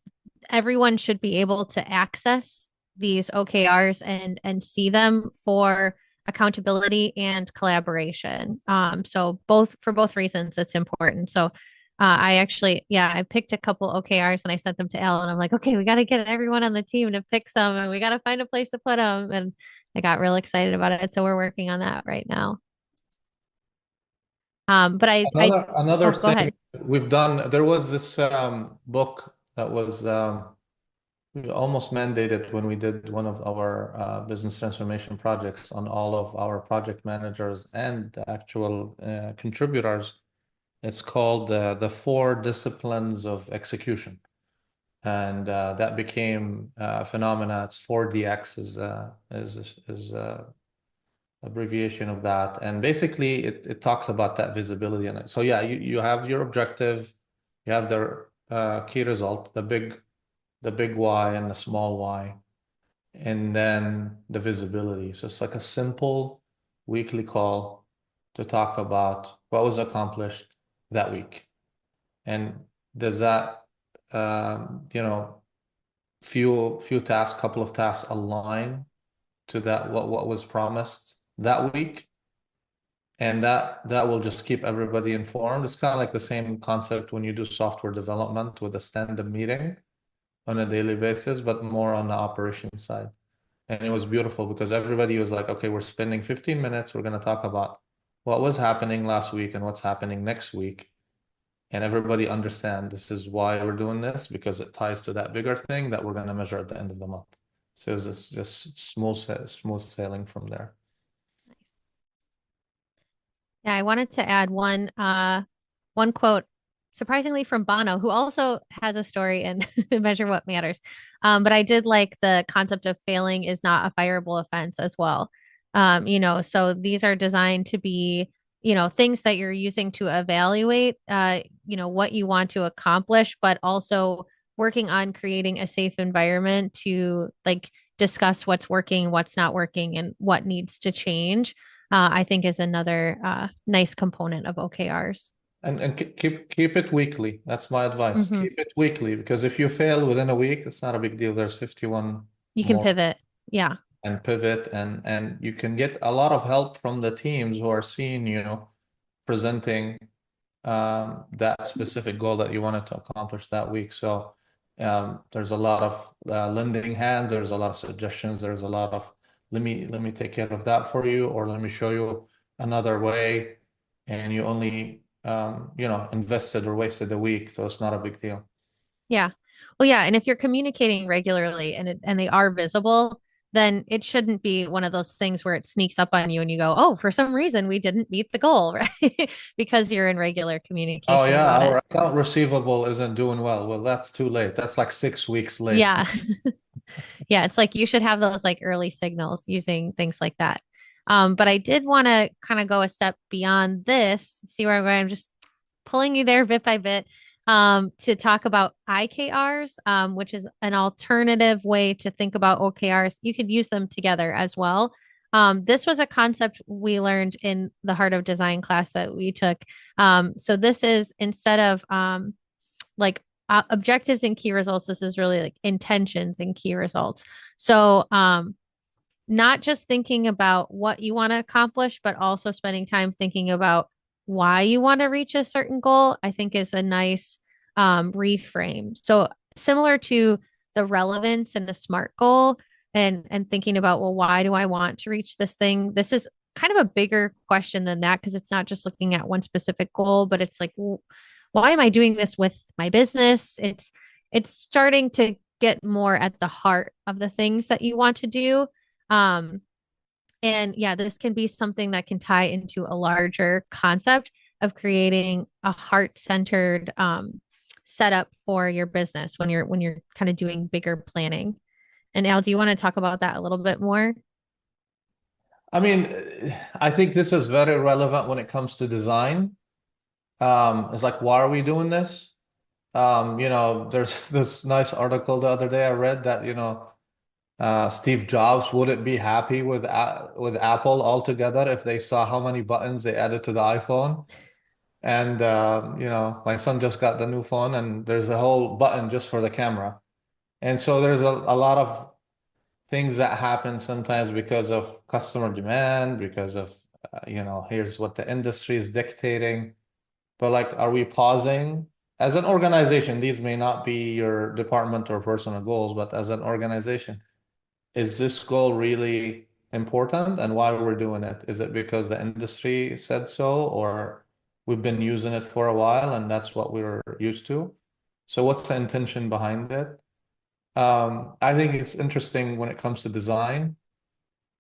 everyone should be able to access these OKRs and see them for accountability and collaboration. So both reasons, it's important. So I actually, yeah, I picked a couple OKRs and I sent them to Elle and I'm like, okay, we got to get everyone on the team to pick some and we got to find a place to put them. And I got real excited about it. So we're working on that right now. But another oh, go thing ahead. we've done, there was this book that was we almost mandated when we did one of our business transformation projects on all of our project managers and the actual contributors. It's called The 4 Disciplines of Execution. And that became a phenomena. It's 4DX is abbreviation of that. And basically it talks about that visibility in it. So yeah, you have your objective, you have the key result, the big the big why and the small why, and then the visibility. So it's like a simple weekly call to talk about what was accomplished that week. And does that, you know, few tasks, couple of tasks align to that what was promised that week? And that will just keep everybody informed. It's kind of like the same concept when you do software development with a stand-up meeting on a daily basis, but more on the operation side. And it was beautiful because everybody was like, okay, we're spending 15 minutes. We're going to talk about what was happening last week and what's happening next week. And everybody understand this is why we're doing this, because it ties to that bigger thing that we're going to measure at the end of the month. So it was just smooth sailing from there. Nice. Yeah, I wanted to add one quote, surprisingly from Bono, who also has a story in Measure What Matters. But I did like the concept of failing is not a fireable offense as well. So these are designed to be, things that you're using to evaluate, what you want to accomplish, but also working on creating a safe environment to like discuss what's working, what's not working, and what needs to change. I think is another nice component of OKRs. And keep it weekly. That's my advice. Hmm. Keep it weekly because if you fail within a week, it's not a big deal. There's 51 You can more pivot. Yeah. and pivot and you can get a lot of help from the teams who are seeing you presenting that specific goal that you wanted to accomplish that week. So there's a lot of lending hands. There's a lot of suggestions. There's a lot of let me take care of that for you, or let me show you another way. And you only invested or wasted a week, so it's not a big deal. Yeah. Well, yeah. And if you're communicating regularly and they are visible, then it shouldn't be one of those things where it sneaks up on you and you go, oh, for some reason we didn't meet the goal, right? Because you're in regular Oh communication yeah, about our it. account receivable isn't doing well. Well, that's too late. That's like 6 weeks late. Yeah. Yeah. It's like you should have those like early signals using things like that. But I did want to kind of go a step beyond this, see where I'm going. I'm just pulling you there bit by bit to talk about IKRs, which is an alternative way to think about OKRs. You could use them together as well. This was a concept we learned in the Heart of Design class that we took. So this is instead of like objectives and key results, this is really like intentions and key results. So not just thinking about what you want to accomplish, but also spending time thinking about why you want to reach a certain goal, I think is a nice reframe. So similar to the relevance and the SMART goal and thinking about, well, why do I want to reach this thing? This is kind of a bigger question than that because it's not just looking at one specific goal, but it's like, why am I doing this with my business? It's starting to get more at the heart of the things that you want to do. Um, and yeah, this can be something that can tie into a larger concept of creating a heart-centered setup for your business when you're kind of doing bigger planning. And Al, do you want to talk about that a little bit more? I mean, I think this is very relevant when it comes to design. It's like, why are we doing this? There's this nice article the other day I read that, Steve Jobs wouldn't be happy with Apple altogether if they saw how many buttons they added to the iPhone. And my son just got the new phone, and there's a whole button just for the camera. And so there's a lot of things that happen sometimes because of customer demand, because of here's what the industry is dictating. But like, are we pausing? As an organization, these may not be your department or personal goals, but as an organization, is this goal really important and why we're doing it? Is it because the industry said so, or we've been using it for a while and that's what we're used to? So what's the intention behind it? I think it's interesting when it comes to design.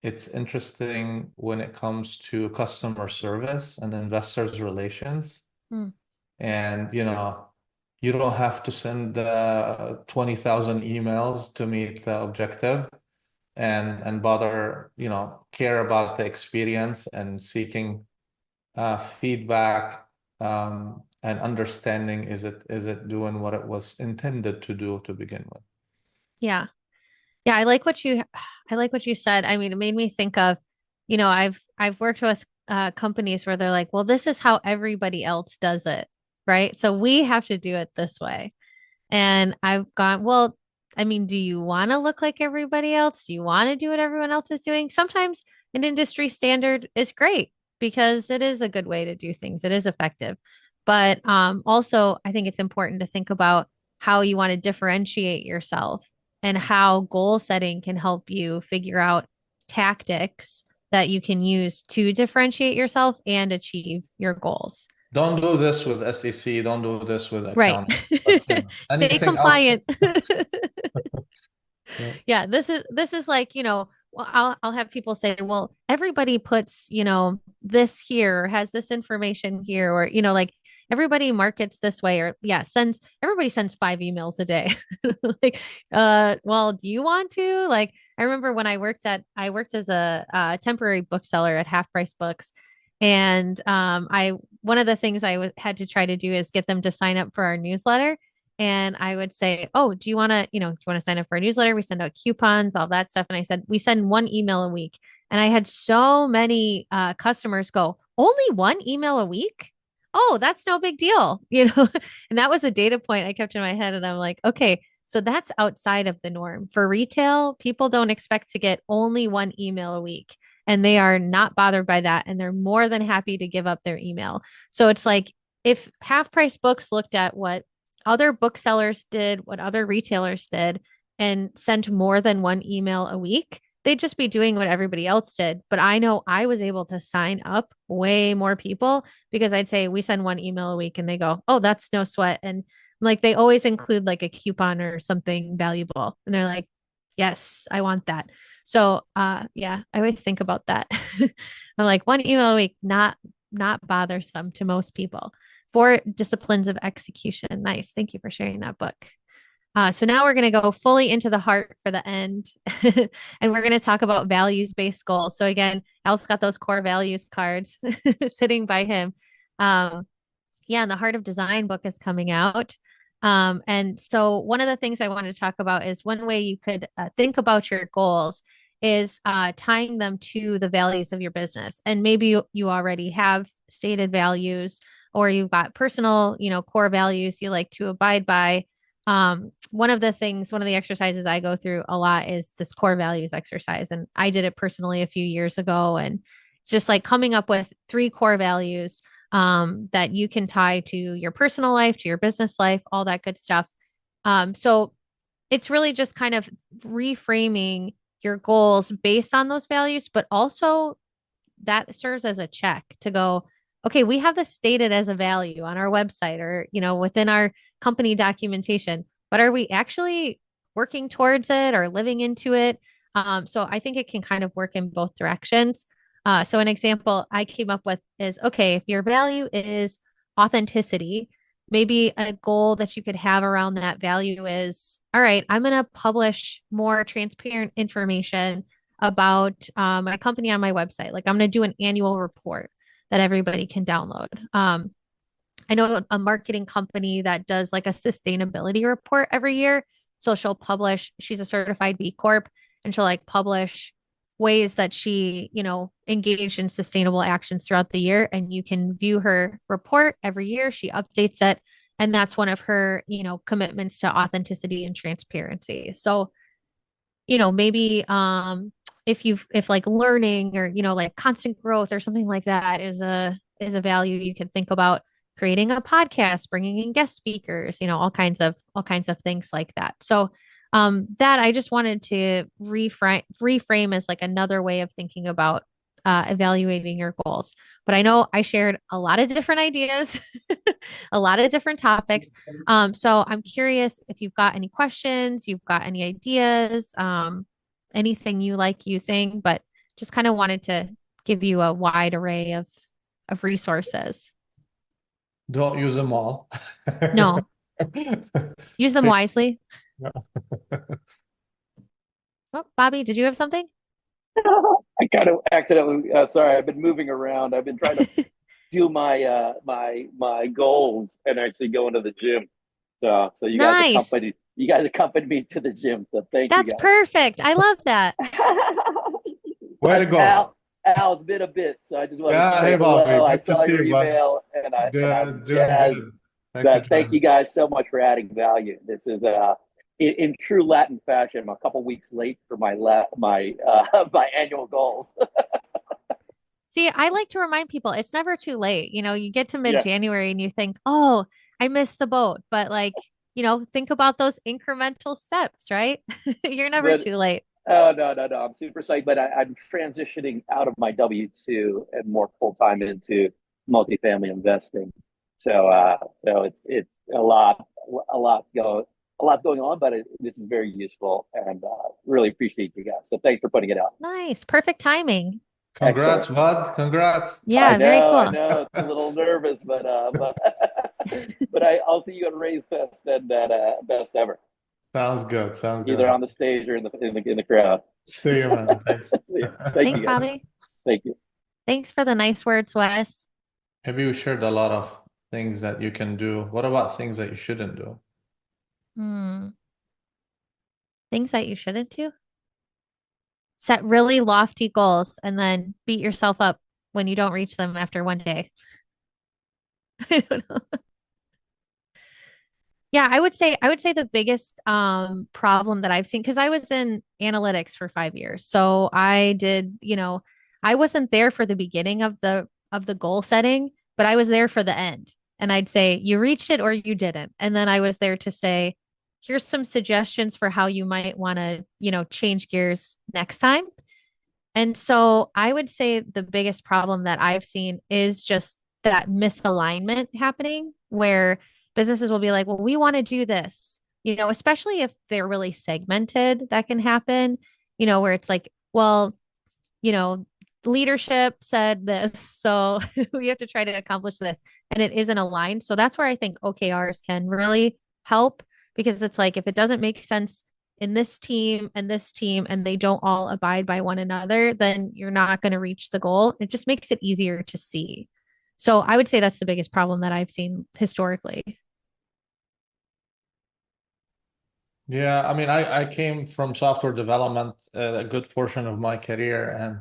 It's interesting when it comes to customer service and investors relations. Hmm. And you don't have to send 20,000 emails to meet the objective and bother, care about the experience and seeking feedback and understanding is it doing what it was intended to do to begin with. Yeah. Yeah, I like what you said. I mean, it made me think of, I've worked with companies where they're like, well, this is how everybody else does it, right? So we have to do it this way. And I've gone, well, I mean, do you want to look like everybody else? Do you want to do what everyone else is doing? Sometimes an industry standard is great because it is a good way to do things. It is effective. But also, I think it's important to think about how you want to differentiate yourself and how goal setting can help you figure out tactics that you can use to differentiate yourself and achieve your goals. Don't do this with SEC. Don't do this with Right. accounting. But Stay anything else? compliant. Yeah. Yeah, this is like, well, I'll have people say, well, everybody puts, this here or has this information here, or, like everybody markets this way, or yeah, everybody sends 5 emails a day. Like, well, do you want to? Like, I remember when I worked as a temporary bookseller at Half Price Books. And one of the things had to try to do is get them to sign up for our newsletter. And I would say, oh, do you want to sign up for a newsletter? We send out coupons, all that stuff. And I said, we send one email a week. And I had so many customers go, only one email a week? Oh, that's no big deal, And that was a data point I kept in my head. And I'm like, okay, so that's outside of the norm. For retail, people don't expect to get only one email a week. And they are not bothered by that. And they're more than happy to give up their email. So it's like, if Half Price Books looked at what other booksellers did, what other retailers did, and sent more than one email a week, they'd just be doing what everybody else did. But I know I was able to sign up way more people because I'd say we send one email a week and they go, oh, that's no sweat. And like they always include like a coupon or something valuable. And they're like, yes, I want that. So yeah, I always think about that. I'm like one email a week, not bothersome to most people. 4 disciplines of execution. Nice. Thank you for sharing that book. So now we're going to go fully into the heart for the end. And we're going to talk about values-based goals. So again, Al's got those core values cards sitting by him. Yeah, and the Heart of Design book is coming out. And so one of the things I want to talk about is one way you could think about your goals is tying them to the values of your business. And maybe you already have stated values or you've got personal, core values you like to abide by. One of the exercises I go through a lot is this core values exercise. And I did it personally a few years ago. And it's just like coming up with 3 core values that you can tie to your personal life, to your business life, all that good stuff. So it's really just kind of reframing your goals based on those values, but also that serves as a check to go, okay, we have this stated as a value on our website or, within our company documentation, but are we actually working towards it or living into it? So I think it can kind of work in both directions. So an example I came up with is, okay, if your value is authenticity, maybe a goal that you could have around that value is, all right, I'm going to publish more transparent information about my company on my website. Like I'm going to do an annual report that everybody can download. I know a marketing company that does like a sustainability report every year. So she's a certified B Corp, and she'll like publish ways that she, engaged in sustainable actions throughout the year. And you can view her report every year. She updates it. And that's one of her, commitments to authenticity and transparency. So, maybe if like learning or, like constant growth or something like that is a value, you can think about creating a podcast, bringing in guest speakers, all kinds of things like that. So that I just wanted to reframe as like another way of thinking about evaluating your goals. But I know I shared a lot of different ideas, a lot of different topics. So I'm curious if you've got any questions, you've got any ideas, anything you like using, but just kind of wanted to give you a wide array of resources. Don't use them all. No, use them wisely. Oh, Bobby, did you have something? I kind of accidentally. Sorry, I've been moving around. I've been trying to do my my goals and actually going to the gym. So you guys Nice. accompanied You guys accompanied me to the gym, so thank you That's guys. perfect. I love that. Way to But go. Al, it's been a bit, so I just wanted to Yeah, say hey Bobby, hello. I good to saw see your you, bud. email, and I'm Doing jazzed. good. Thanks for But thank you joining. guys so much for adding value. This is in true Latin fashion. I'm a couple weeks late for my annual goals. See, I like to remind people it's never too late. You get to Yeah, mid-January and you think, oh, I missed the boat. But think about those incremental steps, right? You're never but too late. oh no, I'm super psyched. But I'm transitioning out of my W-2 and more full time into multifamily investing. So it's a lot's going a lot's going on, but this is very useful, and really appreciate you guys. So thanks for putting it out. Nice. Perfect timing. Congrats, Excellent. bud. Congrats. Yeah, very I cool. know, it's a little nervous, but I'll see you at Raise Fest and at Best Ever, Sounds good. Sounds either good. on the stage or in the crowd. See you, man. Thanks. See you. Thank Thanks, you guys. Bobby. Thank you. Thanks for the nice words, Wes. Maybe we shared a lot of things that you can do. What about things that you shouldn't do? Hmm. Things that you shouldn't do. Set really lofty goals and then beat yourself up when you don't reach them after one day. I don't know. Yeah, I would say the biggest problem that I've seen, because I was in analytics for 5 years. So I did, I wasn't there for the beginning of the goal setting, but I was there for the end. And I'd say you reached it or you didn't. And then I was there to say, here's some suggestions for how you might want to, change gears next time. And so I would say the biggest problem that I've seen is just that misalignment happening where businesses will be like, well, we want to do this, especially if they're really segmented, that can happen, where it's like, well, you know, leadership said this, so we have to try to accomplish this, and it isn't aligned. So that's where I think OKRs can really help because it's like if it doesn't make sense in this team and this team and they don't all abide by one another, then you're not going to reach the goal. It just makes it easier to see. So I would say that's the biggest problem that I've seen historically. Yeah, I mean, I came from software development a good portion of my career, and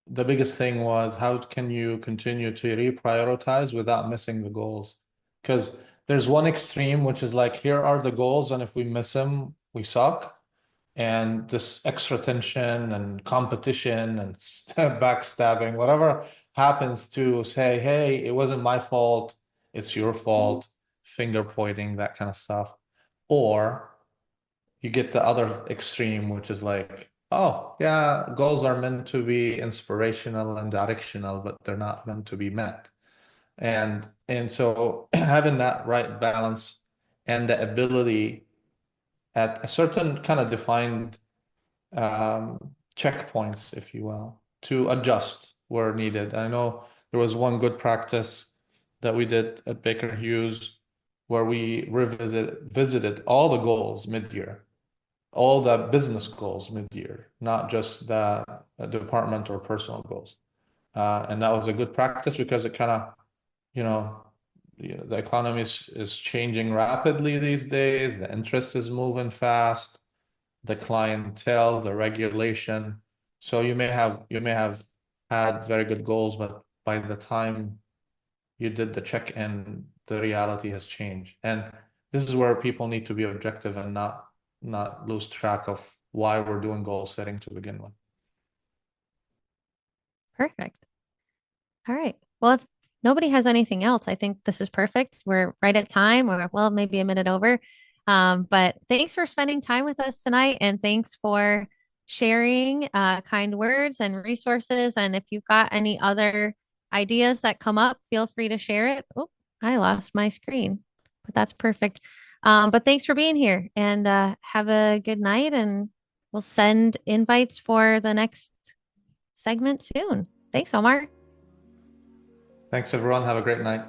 the biggest thing was how can you continue to reprioritize without missing the goals? Because there's one extreme, which is like, here are the goals, and if we miss them, we suck. And this extra tension and competition and backstabbing, whatever happens to say, hey, it wasn't my fault, it's your fault, finger pointing, that kind of stuff. Or you get the other extreme, which is like, oh, yeah, goals are meant to be inspirational and directional, but they're not meant to be met. And so having that right balance and the ability at a certain kind of defined checkpoints, if you will, to adjust where needed. I know there was one good practice that we did at Baker Hughes where we visited all the goals mid-year, all the business goals mid-year, not just the department or personal goals. And that was a good practice because it kind of, you know, the economy is changing rapidly these days. The interest is moving fast, the clientele, the regulation. So you may have had very good goals, but by the time you did the check-in, the reality has changed. And this is where people need to be objective and not lose track of why we're doing goal setting to begin with. Perfect. All right. Well, if nobody has anything else, I think this is perfect. We're right at time. We're, well, maybe a minute over. But thanks for spending time with us tonight. And thanks for sharing kind words and resources. And if you've got any other ideas that come up, feel free to share it. Oh, I lost my screen, but that's perfect. But thanks for being here and have a good night. And we'll send invites for the next segment soon. Thanks, Omar. Thanks, everyone. Have a great night.